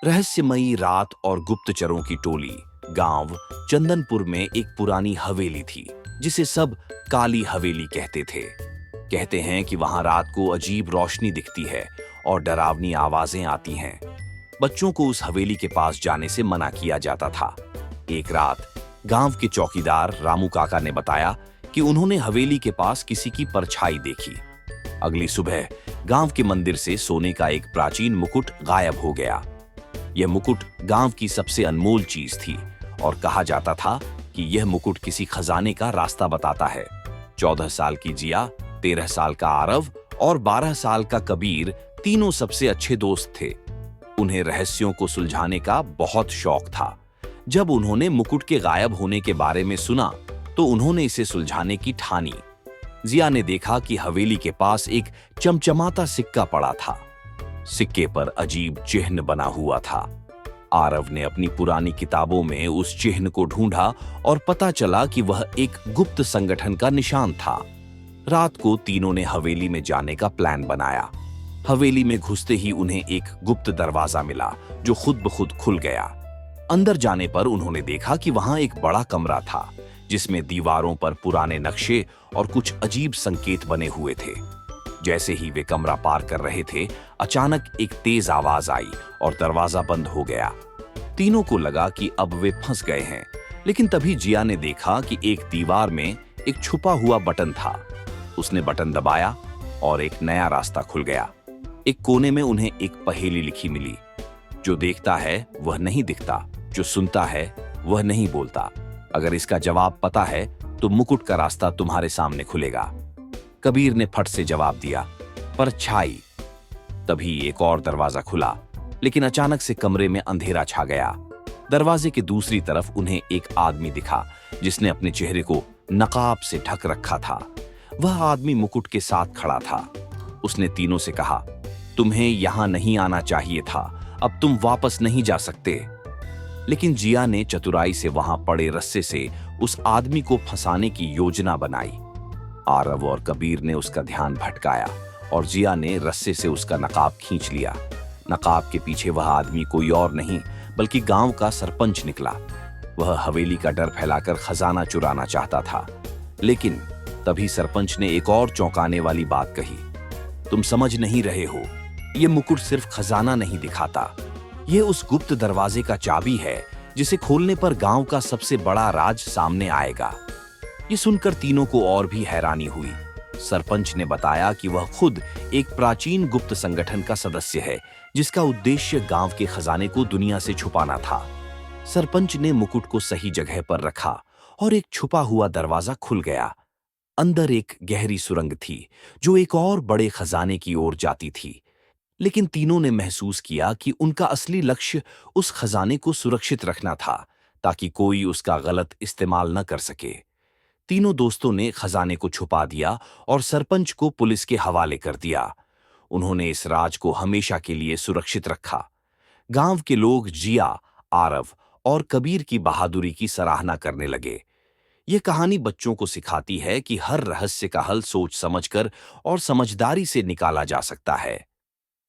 रहस्यमयी रात और गुप्तचरों की टोली। गांव चंदनपुर में एक पुरानी हवेली थी जिसे सब काली हवेली कहते थे। कहते हैं कि वहां रात को अजीब रोशनी दिखती है और डरावनी आवाजें आती हैं। बच्चों को उस हवेली के पास जाने से मना किया जाता था। एक रात गांव के चौकीदार रामू काका ने बताया कि उन्होंने हवेली के पास किसी की परछाई देखी। अगली सुबह गांव के मंदिर से सोने का एक प्राचीन मुकुट गायब हो गया। यह मुकुट गांव की सबसे अनमोल चीज थी और कहा जाता था कि यह मुकुट किसी खजाने का रास्ता बताता है। 14 साल की जिया, 13 साल का आरव और 12 साल का कबीर तीनों सबसे अच्छे दोस्त थे। उन्हें रहस्यों को सुलझाने का बहुत शौक था। जब उन्होंने मुकुट के गायब होने के बारे में सुना तो उन्होंने इसे सुलझाने की ठानी। जिया ने देखा कि हवेली के पास एक चमचमाता सिक्का पड़ा था। सिक्के पर अजीब चिन्ह बना हुआ था। आरव ने अपनी पुरानी किताबों में उस चिन्ह को ढूंढा और पता चला कि वह एक गुप्त संगठन का निशान था। रात को तीनों ने हवेली में जाने का प्लान बनाया। हवेली में घुसते ही उन्हें एक गुप्त दरवाजा मिला जो खुद ब खुद खुल गया। अंदर जाने पर उन्होंने देखा कि वहां एक बड़ा कमरा था जिसमें दीवारों पर पुराने नक्शे और कुछ अजीब संकेत बने हुए थे। जैसे ही वे कमरा पार कर रहे थे, अचानक एक तेज आवाज आई और दरवाजा बंद हो गया। तीनों को लगा कि अब वे फंस गए हैं, लेकिन तभी जिया ने देखा कि एक दीवार में एक छुपा हुआ बटन था। उसने बटन दबाया और एक नया रास्ता खुल गया। एक कोने में उन्हें एक पहेली लिखी मिली। जो देखता है वह नहीं दिखता, जो सुनता है वह नहीं बोलता। अगर इसका जवाब पता है तो मुकुट का रास्ता तुम्हारे सामने खुलेगा। कबीर ने फट से जवाब दिया, परछाई। तभी एक और दरवाजा खुला, लेकिन अचानक से कमरे में अंधेरा छा गया। दरवाजे के दूसरी तरफ उन्हें एक आदमी दिखा जिसने अपने चेहरे को नकाब से ढक रखा था। वह आदमी मुकुट के साथ खड़ा था। उसने तीनों से कहा, तुम्हें यहां नहीं आना चाहिए था, अब तुम वापस नहीं जा सकते। लेकिन जिया ने चतुराई से वहां पड़े रस्से से उस आदमी को फंसाने की योजना बनाई। आरव और कबीर ने उसका ध्यान भटकाया और जिया ने रस्से से उसका नकाब खींच लिया। नकाब के पीछे वह आदमी कोई और नहीं बल्कि गांव का सरपंच निकला। वह हवेली का डर फैलाकर खजाना चुराना चाहता था। लेकिन तभी सरपंच ने एक और चौंकाने वाली बात कही, तुम समझ नहीं रहे हो, यह मुकुट सिर्फ खजाना नहीं दिखाता, यह उस गुप्त दरवाजे का चाबी है जिसे खोलने पर गांव का सबसे बड़ा राज सामने आएगा। ये सुनकर तीनों को और भी हैरानी हुई। सरपंच ने बताया कि वह खुद एक प्राचीन गुप्त संगठन का सदस्य है जिसका उद्देश्य गांव के खजाने को दुनिया से छुपाना था। सरपंच ने मुकुट को सही जगह पर रखा और एक छुपा हुआ दरवाजा खुल गया। अंदर एक गहरी सुरंग थी जो एक और बड़े खजाने की ओर जाती थी। लेकिन तीनों ने महसूस किया कि उनका असली लक्ष्य उस खजाने को सुरक्षित रखना था ताकि कोई उसका गलत इस्तेमाल न कर सके। तीनों दोस्तों ने खजाने को छुपा दिया और सरपंच को पुलिस के हवाले कर दिया। उन्होंने इस राज को हमेशा के लिए सुरक्षित रखा। गांव के लोग जिया, आरव और कबीर की बहादुरी की सराहना करने लगे। यह कहानी बच्चों को सिखाती है कि हर रहस्य का हल सोच समझकर और समझदारी से निकाला जा सकता है।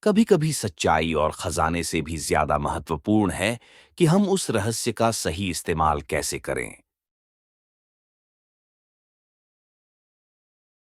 कभी-कभी सच्चाई और खजाने से भी ज्यादा महत्वपूर्ण है कि हम उस रहस्य का सही इस्तेमाल कैसे करें।